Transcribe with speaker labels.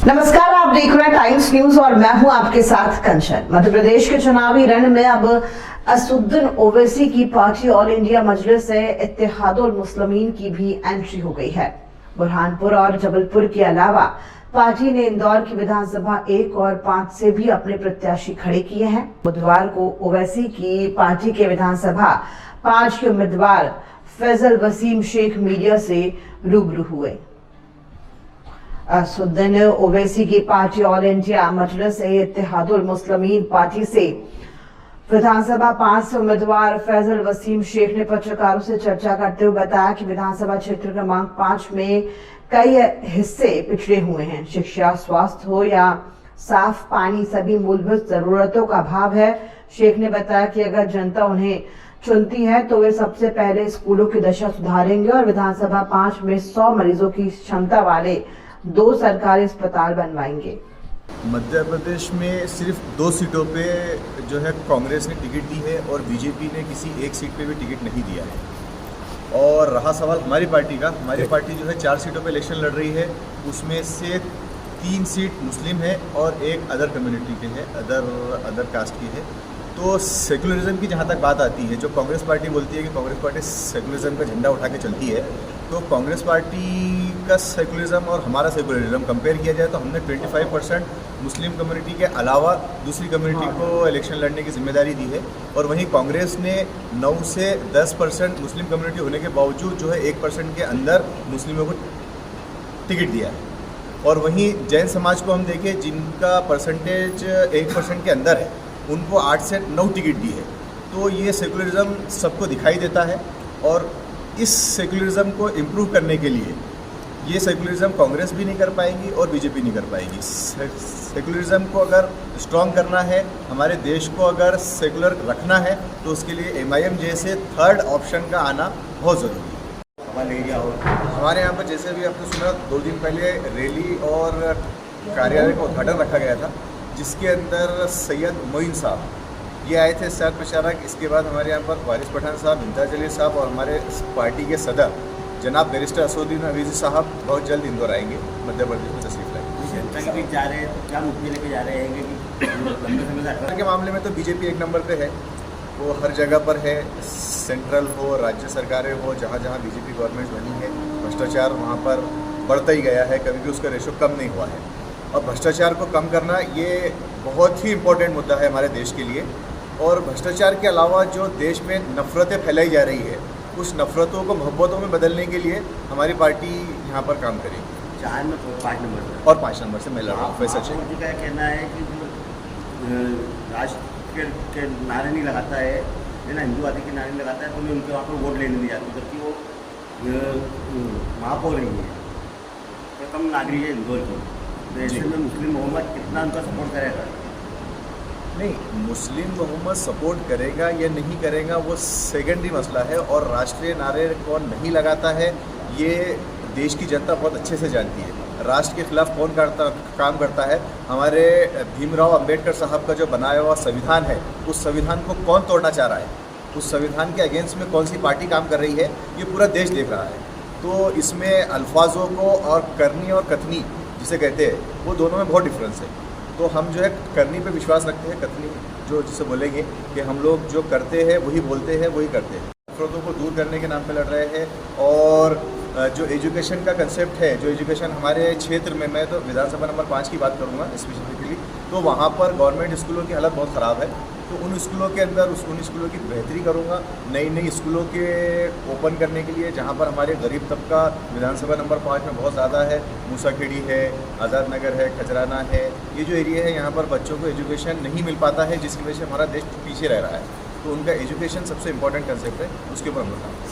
Speaker 1: नमस्कार, आप देख रहे हैं टाइम्स न्यूज और मैं हूं आपके साथ कंचन। मध्य प्रदेश के चुनावी रण में अब असदुद्दीन ओवैसी की पार्टी ऑल इंडिया मजलिस इत्तेहादुल मुस्लिमीन की भी एंट्री हो गई है। बुरहानपुर और जबलपुर के अलावा पार्टी ने इंदौर की विधानसभा 1 और 5 से भी अपने प्रत्याशी खड़े किए हैं। बुधवार को ओवैसी की पार्टी के विधानसभा 5 के उम्मीदवार फैजल वसीम शेख मीडिया से रूबरू हुए। असदुद्दीन ओवैसी की पार्टी ऑल इंडिया मजलिस इत्तेहादुल मुस्लिमीन पार्टी से विधानसभा 5 से उम्मीदवार फैजल वसीम शेख ने पत्रकारों से चर्चा करते हुए बताया कि विधानसभा क्षेत्र क्रमांक 5 में कई हिस्से पिछड़े हुए हैं। शिक्षा, स्वास्थ्य हो या साफ पानी, सभी मूलभूत जरूरतों का अभाव है। शेख ने बताया कि अगर जनता उन्हें चुनती है तो वे सबसे पहले स्कूलों की दशा सुधारेंगे और विधानसभा 5 में 100 मरीजों की क्षमता वाले 2 सरकारी अस्पताल बनवाएंगे।
Speaker 2: मध्य प्रदेश में सिर्फ 2 सीटों पे जो है कांग्रेस ने टिकट दी है और बीजेपी ने किसी एक सीट पे भी टिकट नहीं दिया है। और रहा सवाल हमारी पार्टी का, हमारी पार्टी जो है 4 सीटों पे इलेक्शन लड़ रही है। उसमें से 3 सीट मुस्लिम है और 1 अदर कम्युनिटी के है, अदर कास्ट की है। तो सेकुलरिज्म की जहाँ तक बात आती है, जो कांग्रेस पार्टी बोलती है कि कांग्रेस पार्टी सेकुलरिज्म का झंडा उठा के चलती है, तो कांग्रेस पार्टी का सेकुलरिज्म और हमारा सेकुलरिज्म कंपेयर किया जाए तो हमने 25% मुस्लिम कम्युनिटी के अलावा दूसरी कम्युनिटी को इलेक्शन लड़ने की जिम्मेदारी दी है। और वहीं कांग्रेस ने 9 से 10% मुस्लिम कम्युनिटी होने के बावजूद जो है 1% के अंदर मुस्लिमों को टिकट दिया है। और वहीं जैन समाज को हम देखें, जिनका परसेंटेज 1% के अंदर है, उनको 8 से 9 टिकट दी है। तो ये सेकुलरिज्म सबको दिखाई देता है और इस सेकुलरिज्म को इम्प्रूव करने के लिए ये सेकुलरिज्म कांग्रेस भी नहीं कर पाएगी और बीजेपी नहीं कर पाएगी। सेकुलरिज्म को अगर स्ट्रॉन्ग करना है, हमारे देश को अगर सेकुलर रखना है, तो उसके लिए MIM जैसे थर्ड ऑप्शन का आना बहुत ज़रूरी है। हमारे यहाँ पर जैसे भी आपने सुना, 2 दिन पहले रैली और कार्यालय का उद्घाटन रखा गया था, जिसके अंदर सैयद मोइन साहब ये आए थे स्टार प्रचारक। इसके बाद हमारे यहाँ पर वारिस पठान साहब, इम्तियाज अली साहब और हमारे पार्टी के सदर जनाब बैरिस्टर असदुद्दीन ओवैसी साहब बहुत जल्द इंदौर आएंगे, मध्य प्रदेश में तशरीफ लाएंगे।
Speaker 3: जा रहे हैं तो क्या मुद्दे लेके जा रहे हैं कि लंबे समय
Speaker 2: के मामले में तो बीजेपी 1 नंबर पे है। वो हर जगह पर है, सेंट्रल हो, राज्य सरकारें हो, जहाँ जहाँ बीजेपी गवर्नमेंट बनी है, भ्रष्टाचार वहाँ पर बढ़ता ही गया है, कभी भी उसका रेशो कम नहीं हुआ है। और भ्रष्टाचार को कम करना ये बहुत ही इम्पोर्टेंट मुद्दा है हमारे देश के लिए। और भ्रष्टाचार के अलावा जो देश में नफ़रतें फैलाई जा रही है, उस नफ़रतों को मोहब्बतों में बदलने के लिए हमारी पार्टी यहाँ पर काम करेगी।
Speaker 3: 4 में 5 नंबर
Speaker 2: और 5 नंबर से मैं लड़ रहा हूँ। वैसा चाहिए।
Speaker 3: मुझे क्या कहना है कि राष्ट्र के नारे नहीं लगाता है ना, हिंदूवादी के नारे लगाता है, तो मैं उनके वहाँ पर वोट लेने नहीं जाती, जबकि वो महापौर रही है, तो कम नागरिक है इंदौर की। तो ऐसे में मुस्लिम मोहम्मद कितना उनका सपोर्ट करेगा?
Speaker 2: नहीं, मुस्लिम मोहम्मद सपोर्ट करेगा या नहीं करेगा वो सेकेंडरी मसला है। और राष्ट्रीय नारे कौन नहीं लगाता है ये देश की जनता बहुत अच्छे से जानती है। राष्ट्र के खिलाफ कौन काम करता है, हमारे भीमराव अंबेडकर साहब का जो बनाया हुआ संविधान है, उस संविधान को कौन तोड़ना चाह रहा है, उस संविधान के अगेंस्ट में कौन सी पार्टी काम कर रही है, ये पूरा देश देख रहा है। तो इसमें अल्फाजों को और करनी और कथनी जिसे कहते हैं, वो दोनों में बहुत डिफरेंस है। तो हम जो है करनी पे विश्वास रखते हैं, कथनी जो जिसे बोलेंगे कि हम लोग जो करते हैं वही बोलते हैं, वही करते हैं। नफरतों को दूर करने के नाम पे लड़ रहे हैं। और जो एजुकेशन का कंसेप्ट है, जो एजुकेशन हमारे क्षेत्र में, मैं तो विधानसभा नंबर 5 की बात करूँगा स्पेसिफिकली, तो वहाँ पर गवर्नमेंट स्कूलों की हालत बहुत ख़राब है। तो उन स्कूलों के अंदर उन स्कूलों की बेहतरी करूँगा, नई स्कूलों के ओपन करने के लिए, जहाँ पर हमारे गरीब तबका विधानसभा नंबर 5 में बहुत ज़्यादा है। मूसाखेड़ी है, आज़ाद नगर है, खजराना है, ये जो एरिया है यहाँ पर बच्चों को एजुकेशन नहीं मिल पाता है, जिसकी वजह से हमारा देश पीछे रह रहा है। तो उनका एजुकेशन सबसे इम्पोर्टेंट कंसेप्ट है, उसके ऊपर हम लोग